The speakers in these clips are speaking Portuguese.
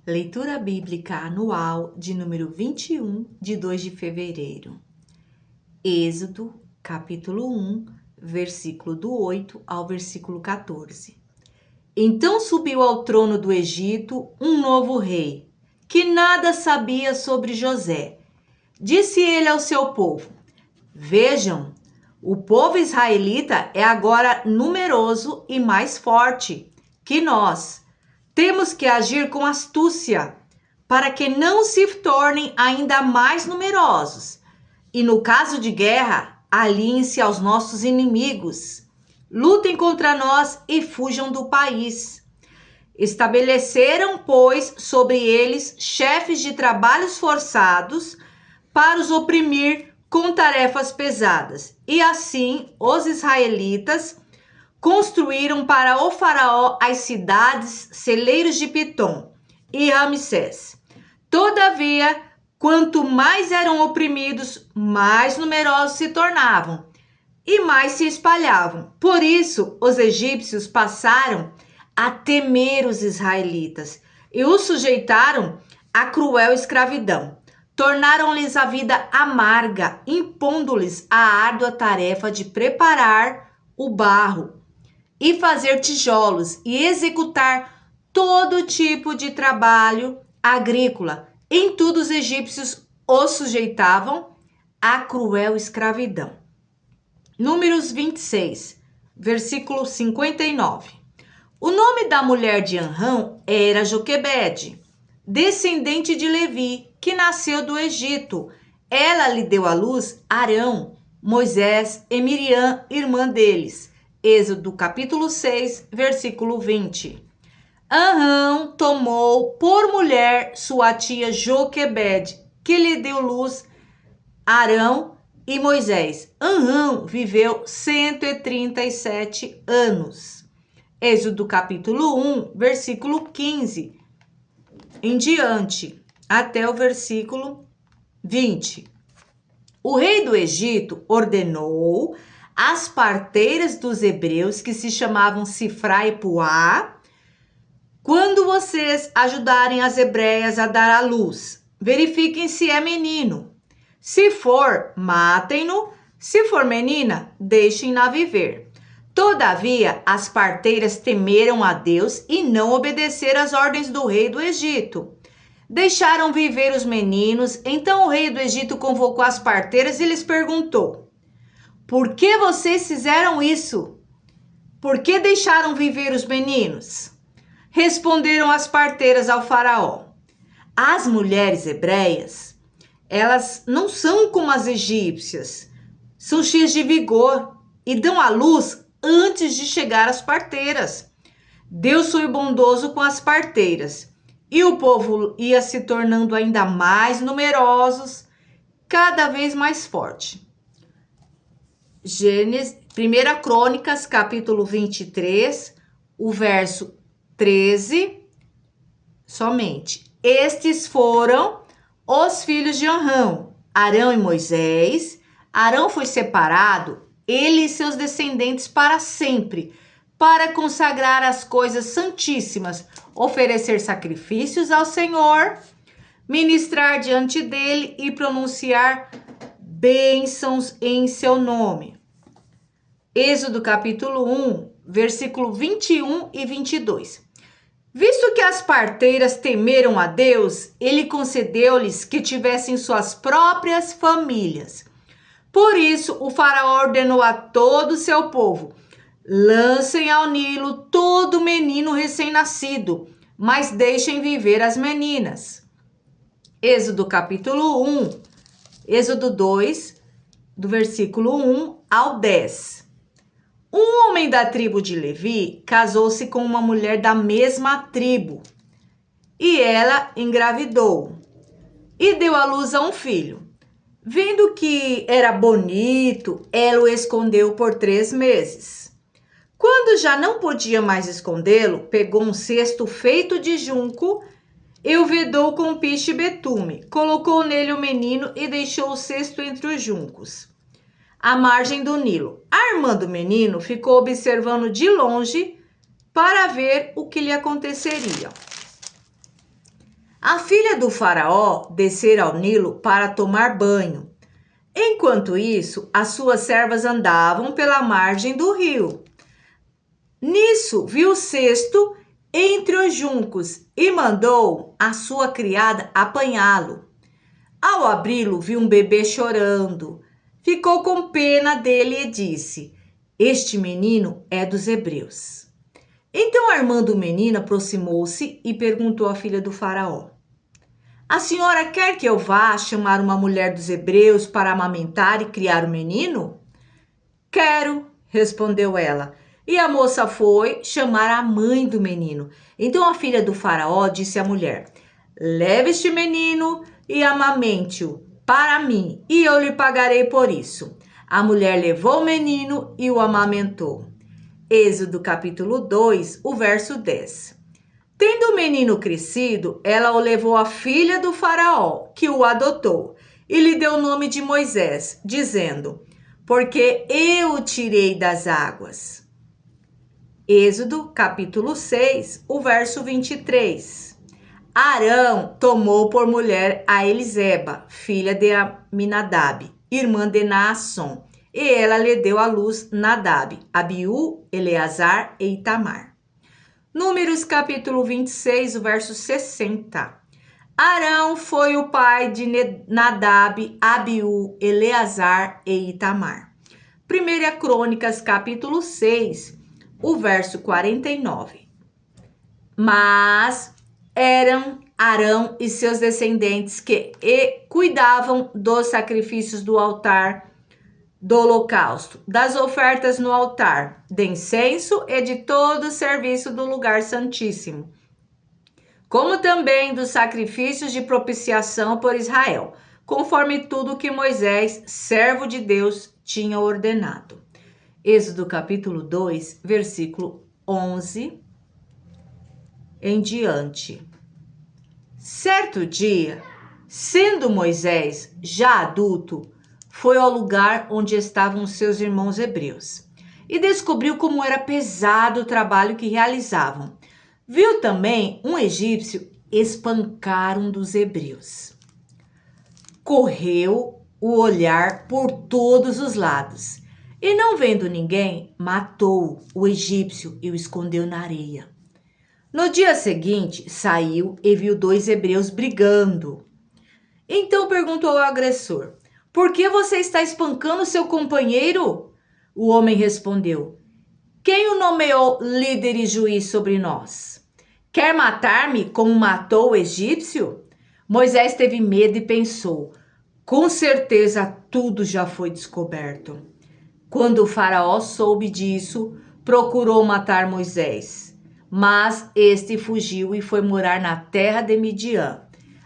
Leitura Bíblica Anual de número 21, de 2 de fevereiro. Êxodo, capítulo 1, versículo do 8 ao versículo 14. Então subiu ao trono do Egito um novo rei, que nada sabia sobre José. Disse ele ao seu povo: Vejam, o povo israelita é agora numeroso e mais forte que nós. Temos que agir com astúcia, para que não se tornem ainda mais numerosos. E no caso de guerra, aliem-se aos nossos inimigos. Lutem contra nós e fujam do país. Estabeleceram, pois, sobre eles chefes de trabalhos forçados para os oprimir com tarefas pesadas. E assim, os israelitas construíram para o faraó as cidades, celeiros de Pitom e Ramsés. Todavia, quanto mais eram oprimidos, mais numerosos se tornavam e mais se espalhavam. Por isso, os egípcios passaram a temer os israelitas e os sujeitaram à cruel escravidão. Tornaram-lhes a vida amarga, impondo-lhes a árdua tarefa de preparar o barro e fazer tijolos e executar todo tipo de trabalho agrícola. Em tudo os egípcios os sujeitavam à cruel escravidão. Números 26, versículo 59. O nome da mulher de Anrão era Joquebede, descendente de Levi, que nasceu do Egito. Ela lhe deu à luz Arão, Moisés e Miriam, irmã deles. Êxodo capítulo 6, versículo 20. Anrão tomou por mulher sua tia Joquebede, que lhe deu luz Arão e Moisés. Anrão viveu 137 anos. Êxodo capítulo 1, versículo 15 em diante, até o versículo 20. O rei do Egito ordenou as parteiras dos hebreus, que se chamavam Sifra e Puá: quando vocês ajudarem as hebreias a dar à luz, verifiquem se é menino. Se for, matem-no. Se for menina, deixem-na viver. Todavia, as parteiras temeram a Deus e não obedeceram às ordens do rei do Egito. Deixaram viver os meninos. Então o rei do Egito convocou as parteiras e lhes perguntou: por que vocês fizeram isso? Por que deixaram viver os meninos? Responderam as parteiras ao faraó: as mulheres hebreias, elas não são como as egípcias, são cheias de vigor e dão à luz antes de chegar às parteiras. Deus foi bondoso com as parteiras e o povo ia se tornando ainda mais numerosos, cada vez mais forte. Gênesis, 1 Crônicas, capítulo 23, o verso 13, somente. Estes foram os filhos de Anrão, Arão e Moisés. Arão foi separado, ele e seus descendentes para sempre, para consagrar as coisas santíssimas, oferecer sacrifícios ao Senhor, ministrar diante dele e pronunciar bênçãos em seu nome. Êxodo capítulo 1, versículo 21 e 22. Visto que as parteiras temeram a Deus, ele concedeu-lhes que tivessem suas próprias famílias. Por isso, o faraó ordenou a todo o seu povo: lancem ao Nilo todo menino recém-nascido, mas deixem viver as meninas. Êxodo capítulo 1, Êxodo 2, do versículo 1 ao 10. Um homem da tribo de Levi casou-se com uma mulher da mesma tribo e ela engravidou e deu à luz a um filho. Vendo que era bonito, ela o escondeu por 3 meses. Quando já não podia mais escondê-lo, pegou um cesto feito de junco e o vedou com piche e betume. Colocou nele o menino e deixou o cesto entre os juncos, à margem do Nilo. A irmã do menino ficou observando de longe para ver o que lhe aconteceria. A filha do faraó descera ao Nilo para tomar banho. Enquanto isso, as suas servas andavam pela margem do rio. Nisso, viu o cesto entre os juncos e mandou a sua criada apanhá-lo. Ao abri-lo, viu um bebê chorando. Ficou com pena dele e disse: Este menino é dos hebreus. Então a irmã do menino aproximou-se e perguntou à filha do faraó: A senhora quer que eu vá chamar uma mulher dos hebreus para amamentar e criar o menino? Quero, respondeu ela. E a moça foi chamar a mãe do menino. Então a filha do faraó disse à mulher: Leve este menino e amamente-o para mim, e eu lhe pagarei por isso. A mulher levou o menino e o amamentou. Êxodo capítulo 2, o verso 10. Tendo o menino crescido, ela o levou à filha do faraó, que o adotou, e lhe deu o nome de Moisés, dizendo: Porque eu o tirei das águas. Êxodo capítulo 6, o verso 23. Arão tomou por mulher a Eliseba, filha de Aminadab, irmã de Naasson, e ela lhe deu à luz Nadab, Abiú, Eleazar e Itamar. Números capítulo 26, o verso 60. Arão foi o pai de Nadab, Abiú, Eleazar e Itamar. 1 Crônicas capítulo 6, o verso 49. Mas eram Arão e seus descendentes que cuidavam dos sacrifícios do altar do holocausto, das ofertas no altar, de incenso e de todo o serviço do lugar santíssimo, como também dos sacrifícios de propiciação por Israel, conforme tudo que Moisés, servo de Deus, tinha ordenado. Êxodo capítulo 2, versículo 11 em diante. Certo dia, sendo Moisés já adulto, foi ao lugar onde estavam seus irmãos hebreus e descobriu como era pesado o trabalho que realizavam. Viu também um egípcio espancar um dos hebreus. Correu o olhar por todos os lados e, não vendo ninguém, matou o egípcio e o escondeu na areia. No dia seguinte, saiu e viu dois hebreus brigando. Então perguntou ao agressor: Por que você está espancando seu companheiro? O homem respondeu: Quem o nomeou líder e juiz sobre nós? Quer matar-me como matou o egípcio? Moisés teve medo e pensou: Com certeza tudo já foi descoberto. Quando o faraó soube disso, procurou matar Moisés. Mas este fugiu e foi morar na terra de Midian.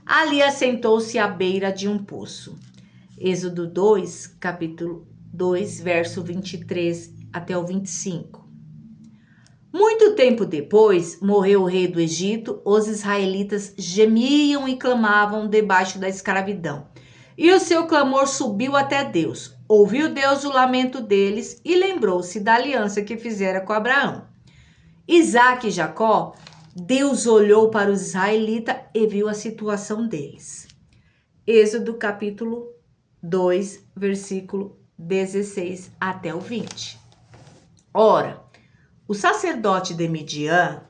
Ali assentou-se à beira de um poço. Êxodo 2, capítulo 2, verso 23 até o 25. Muito tempo depois, morreu o rei do Egito, os israelitas gemiam e clamavam debaixo da escravidão. E o seu clamor subiu até Deus. Ouviu Deus o lamento deles e lembrou-se da aliança que fizera com Abraão. Isaac e Jacó, Deus olhou para os israelitas e viu a situação deles. Êxodo capítulo 2, versículo 16 até o 20. Ora, o sacerdote de Midian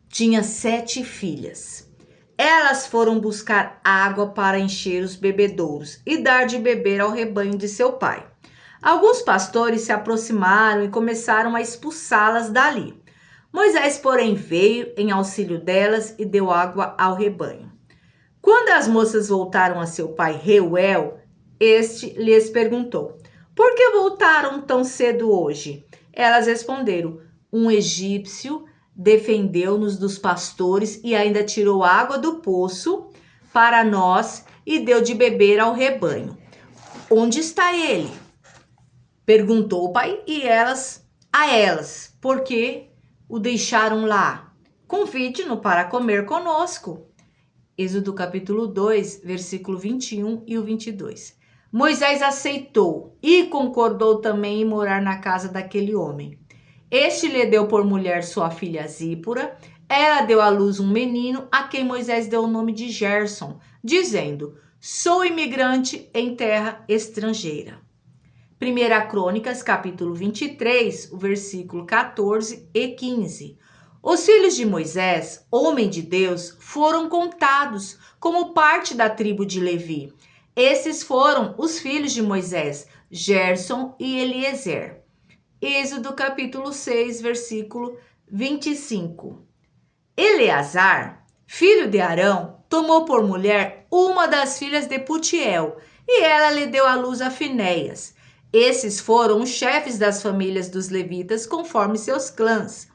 tinha 7 filhas. Elas foram buscar água para encher os bebedouros e dar de beber ao rebanho de seu pai. Alguns pastores se aproximaram e começaram a expulsá-las dali. Moisés, porém, veio em auxílio delas e deu água ao rebanho. Quando as moças voltaram a seu pai Reuel, este lhes perguntou: Por que voltaram tão cedo hoje? Elas responderam: Um egípcio defendeu-nos dos pastores e ainda tirou água do poço para nós e deu de beber ao rebanho. Onde está ele? Perguntou o pai e elas a elas: Por que o deixaram lá? Convide-no para comer conosco. Êxodo capítulo 2, versículo 21 e o 22. Moisés aceitou e concordou também em morar na casa daquele homem. Este lhe deu por mulher sua filha Zípora, ela deu à luz um menino, a quem Moisés deu o nome de Gerson, dizendo: sou imigrante em terra estrangeira. 1 Crônicas, capítulo 23, o versículo 14 e 15. Os filhos de Moisés, homem de Deus, foram contados como parte da tribo de Levi. Esses foram os filhos de Moisés, Gerson e Eliezer. Êxodo capítulo 6, versículo 25. Eleazar, filho de Arão, tomou por mulher uma das filhas de Putiel, e ela lhe deu à luz a Finéias. Esses foram os chefes das famílias dos levitas conforme seus clãs.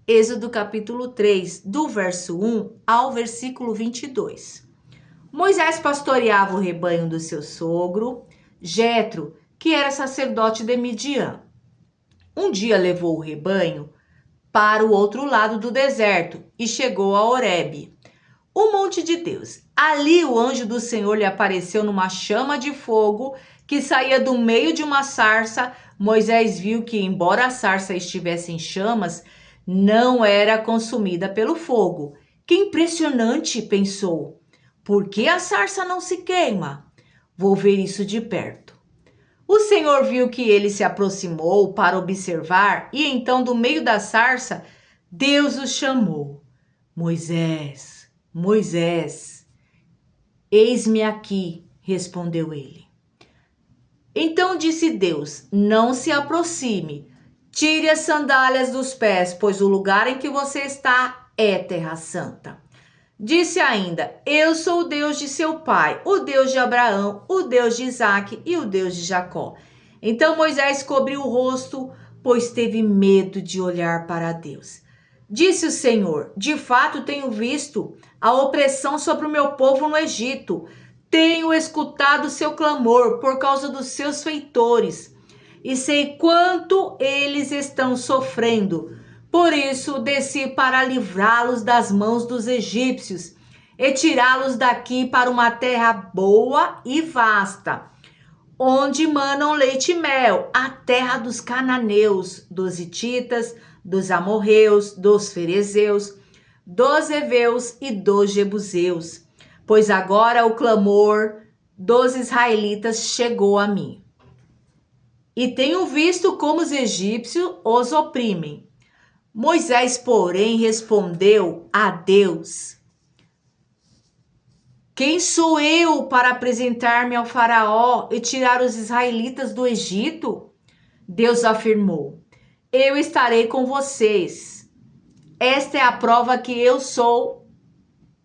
Êxodo capítulo 3, do verso 1 ao versículo 22. Moisés pastoreava o rebanho do seu sogro, Jetro, que era sacerdote de Midian. Um dia levou o rebanho para o outro lado do deserto e chegou a Horebe, o monte de Deus. Ali o anjo do Senhor lhe apareceu numa chama de fogo que saía do meio de uma sarça. Moisés viu que, embora a sarça estivesse em chamas, não era consumida pelo fogo. Que impressionante, pensou. Por que a sarça não se queima? Vou ver isso de perto. O Senhor viu que ele se aproximou para observar e então, do meio da sarça, Deus o chamou. Moisés, Moisés. Eis-me aqui, respondeu ele. Então disse Deus: não se aproxime, tire as sandálias dos pés, pois o lugar em que você está é terra santa. Disse ainda: eu sou o Deus de seu pai, o Deus de Abraão, o Deus de Isaque e o Deus de Jacó. Então Moisés cobriu o rosto, pois teve medo de olhar para Deus. Disse o Senhor: de fato tenho visto a opressão sobre o meu povo no Egito. Tenho escutado seu clamor por causa dos seus feitores e sei quanto eles estão sofrendo. Por isso desci para livrá-los das mãos dos egípcios e tirá-los daqui para uma terra boa e vasta, onde manam leite e mel, a terra dos cananeus, dos hititas, dos amorreus, dos ferezeus, dos heveus e dos jebuseus. Pois agora o clamor dos israelitas chegou a mim. E tenho visto como os egípcios os oprimem. Moisés, porém, respondeu a Deus: quem sou eu para apresentar-me ao faraó e tirar os israelitas do Egito? Deus afirmou: eu estarei com vocês. Esta é a prova que eu sou,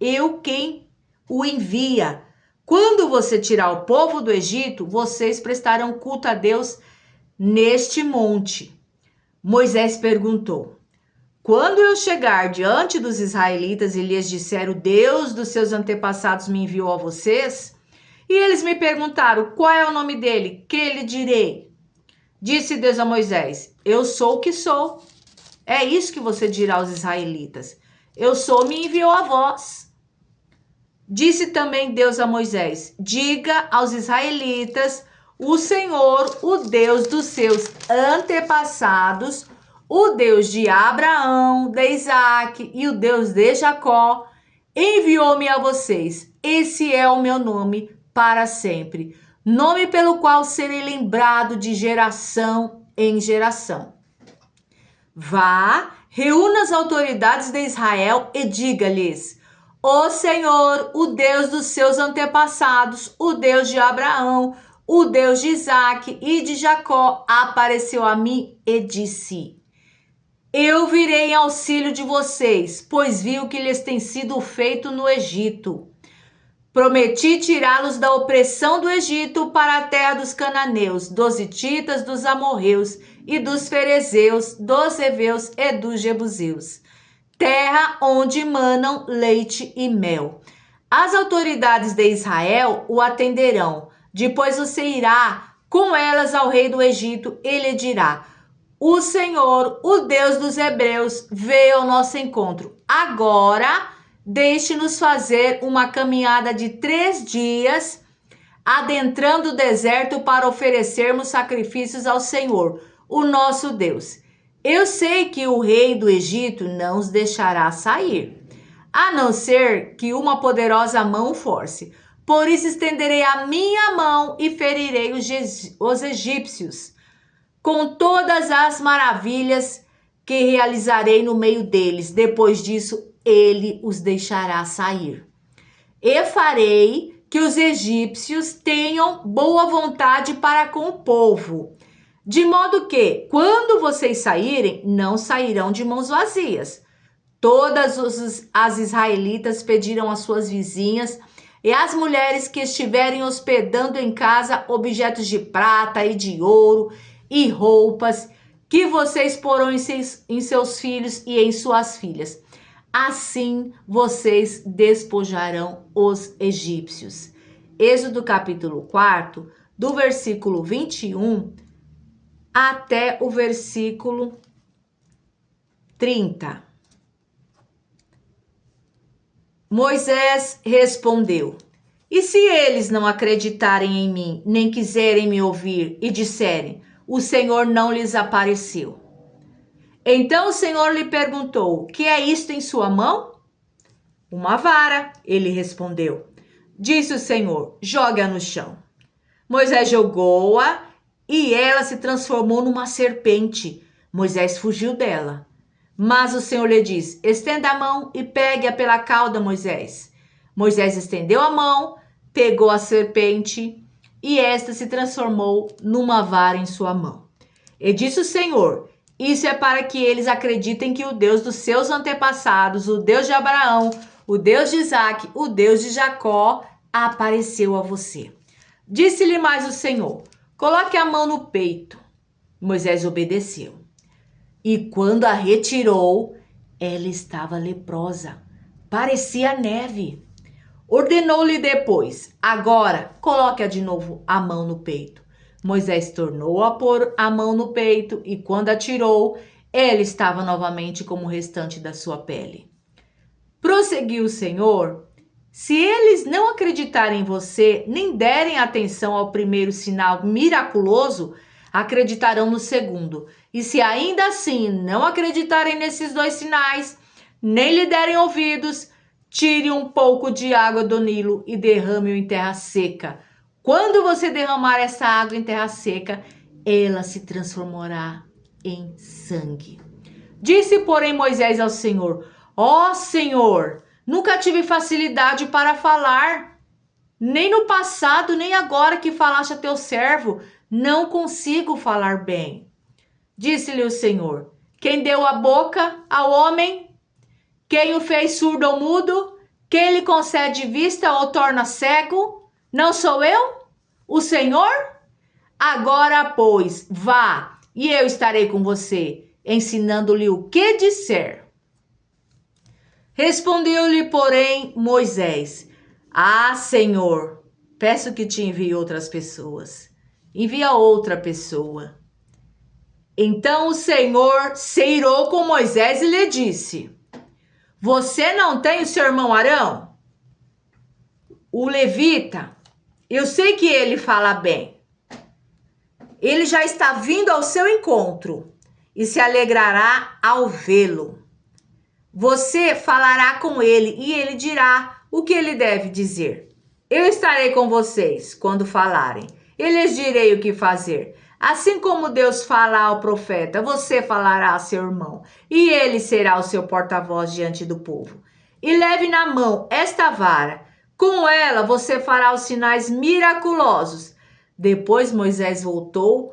eu quem o envia. Quando você tirar o povo do Egito, vocês prestarão culto a Deus neste monte. Moisés perguntou: quando eu chegar diante dos israelitas e lhes disser o Deus dos seus antepassados me enviou a vocês, e eles me perguntaram qual é o nome dele, que lhe direi? Disse Deus a Moisés: eu sou o que sou. É isso que você dirá aos israelitas: eu sou, me enviou a vós. Disse também Deus a Moisés: diga aos israelitas: o Senhor, o Deus dos seus antepassados, o Deus de Abraão, de Isaque e o Deus de Jacó, enviou-me a vocês. Esse é o meu nome para sempre, nome pelo qual serei lembrado de geração em geração. Vá, reúna as autoridades de Israel e diga-lhes: o Senhor, o Deus dos seus antepassados, o Deus de Abraão, o Deus de Isaque e de Jacó, apareceu a mim e disse: eu virei em auxílio de vocês, pois vi o que lhes tem sido feito no Egito. Prometi tirá-los da opressão do Egito para a terra dos cananeus, dos hititas, dos amorreus e dos ferezeus, dos heveus e dos jebuseus, terra onde manam leite e mel. As autoridades de Israel o atenderão. Depois você irá com elas ao rei do Egito e lhe dirá: o Senhor, o Deus dos hebreus, veio ao nosso encontro. Agora, deixe-nos fazer uma caminhada de 3 dias, adentrando o deserto para oferecermos sacrifícios ao Senhor, o nosso Deus. Eu sei que o rei do Egito não os deixará sair, a não ser que uma poderosa mão o force. Por isso estenderei a minha mão e ferirei os egípcios, com todas as maravilhas que realizarei no meio deles. Depois disso, ele os deixará sair. E farei que os egípcios tenham boa vontade para com o povo, de modo que, quando vocês saírem, não sairão de mãos vazias. Todas as israelitas pediram às suas vizinhas e às mulheres que estiverem hospedando em casa objetos de prata e de ouro e roupas que vocês porão em seus filhos e em suas filhas. Assim vocês despojarão os egípcios. Êxodo capítulo 4, do versículo 21 até o versículo 30. Moisés respondeu: E se eles não acreditarem em mim, nem quiserem me ouvir, e disserem: O Senhor não lhes apareceu? Então o Senhor lhe perguntou: Que é isto em sua mão? Uma vara, ele respondeu. Disse o Senhor: Jogue-a no chão. Moisés jogou-a e ela se transformou numa serpente. Moisés fugiu dela. Mas o Senhor lhe disse: Estenda a mão e pegue-a pela cauda, Moisés. Moisés estendeu a mão, pegou a serpente e esta se transformou numa vara em sua mão. E disse o Senhor: Isso é para que eles acreditem que o Deus dos seus antepassados, o Deus de Abraão, o Deus de Isaque, o Deus de Jacó, apareceu a você. Disse-lhe mais o Senhor: Coloque a mão no peito. Moisés obedeceu. E quando a retirou, ela estava leprosa, parecia neve. Ordenou-lhe depois: Agora, coloque-a de novo a mão no peito. Moisés tornou a pôr a mão no peito e quando a tirou, ela estava novamente como o restante da sua pele. Prosseguiu o Senhor: Se eles não acreditarem em você, nem derem atenção ao primeiro sinal miraculoso, acreditarão no segundo. E se ainda assim não acreditarem nesses dois sinais, nem lhe derem ouvidos, tire um pouco de água do Nilo e derrame-o em terra seca. Quando você derramar essa água em terra seca, ela se transformará em sangue. Disse, porém, Moisés ao Senhor: Ó Senhor, nunca tive facilidade para falar, nem no passado, nem agora que falaste a teu servo, não consigo falar bem. Disse-lhe o Senhor: Quem deu a boca ao homem? Quem o fez surdo ou mudo? Quem lhe concede vista ou torna cego? Não sou eu, o Senhor? Agora, pois, vá, e eu estarei com você, ensinando-lhe o que disser. Respondeu-lhe, porém, Moisés: Ah, Senhor, peço que te envie outras pessoas. Envia outra pessoa. Então o Senhor se irou com Moisés e lhe disse: Você não tem o seu irmão Arão? O levita, eu sei que ele fala bem. Ele já está vindo ao seu encontro e se alegrará ao vê-lo. Você falará com ele e ele dirá o que ele deve dizer. Eu estarei com vocês quando falarem. E lhes direi o que fazer. Assim como Deus fala ao profeta, você falará a seu irmão, e ele será o seu porta-voz diante do povo. E leve na mão esta vara. Com ela você fará os sinais miraculosos. Depois Moisés voltou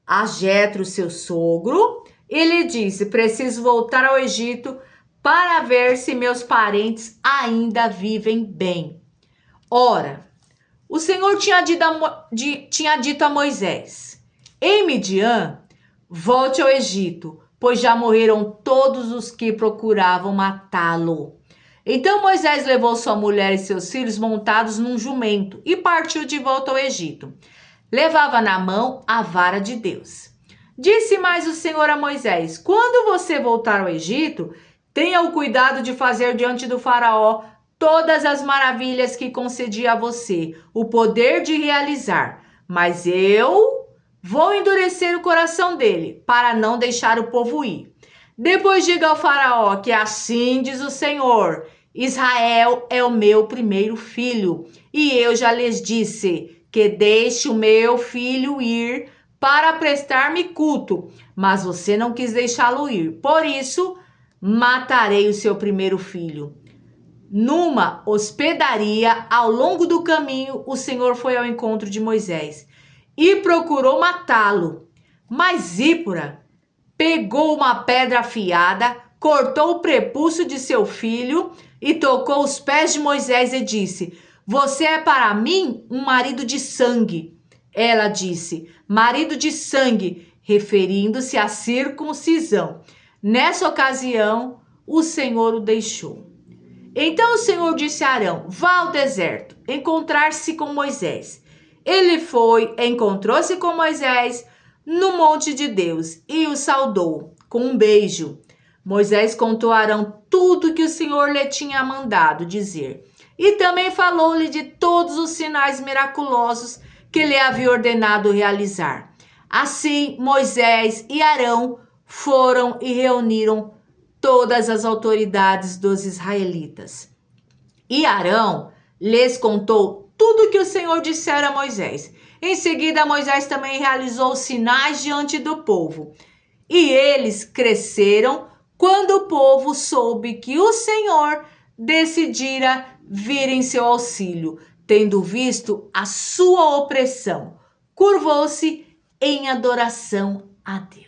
a Jetro, seu sogro, e lhe disse: Preciso voltar ao Egito para ver se meus parentes ainda vivem bem. Ora, o Senhor tinha dito a Moisés: Em Midian, volte ao Egito, pois já morreram todos os que procuravam matá-lo. Então Moisés levou sua mulher e seus filhos montados num jumento e partiu de volta ao Egito. Levava na mão a vara de Deus. Disse mais o Senhor a Moisés: Quando você voltar ao Egito, tenha o cuidado de fazer diante do faraó todas as maravilhas que concedi a você, o poder de realizar. Mas eu Vou endurecer o coração dele, para não deixar o povo ir. Depois diga ao faraó que assim diz o Senhor: Israel é o meu primeiro filho, e eu já lhes disse que deixe o meu filho ir para prestar-me culto, mas você não quis deixá-lo ir. Por isso, matarei o seu primeiro filho. Numa hospedaria, ao longo do caminho, o Senhor foi ao encontro de Moisés e procurou matá-lo. Mas Zípora pegou uma pedra afiada, cortou o prepúcio de seu filho e tocou os pés de Moisés e disse: Você é para mim um marido de sangue. Ela disse: Marido de sangue, referindo-se à circuncisão. Nessa ocasião, o Senhor o deixou. Então o Senhor disse a Arão: Vá ao deserto, encontrar-se com Moisés. Ele foi, encontrou-se com Moisés no monte de Deus e o saudou com um beijo. Moisés contou a Arão tudo que o Senhor lhe tinha mandado dizer e também falou-lhe de todos os sinais miraculosos que lhe havia ordenado realizar. Assim, Moisés e Arão foram e reuniram todas as autoridades dos israelitas. E Arão lhes contou tudo o que o Senhor dissera a Moisés. Em seguida, Moisés também realizou sinais diante do povo. E eles cresceram quando o povo soube que o Senhor decidira vir em seu auxílio, tendo visto a sua opressão. Curvou-se em adoração a Deus.